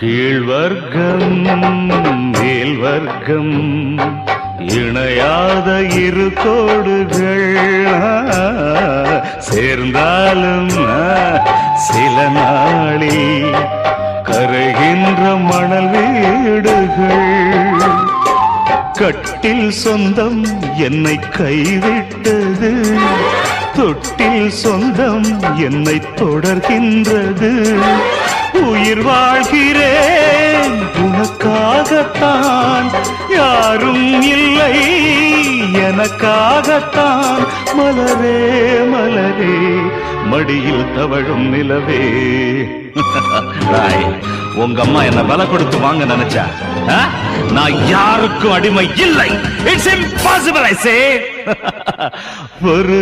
கீழ்வர்க்கம் மேல்வர்க்கம் இணையாத இரு கோடுகள் சேர்ந்தாலும் சில நாளில் கரைகின்ற மணல் வீடுகள். கட்டில் சொந்தம் என்னை கைவிட்டது, தொட்டில் சொந்தம் என்னை தொடர்கின்றது. உயிர் வாழ்கிறேன் உனக்காகத்தான், யாரும் இல்லை எனக்காகத்தான். மலரே மலரே மடியில் தவழும் நிலவே. உங்க அம்மா என்ன விலை கொடுத்து வாங்க நினைச்சா, நான் யாருக்கும் அடிமை இல்லை. இட்ஸ் இம்பாசிபிள் ஐ சே. ஒரு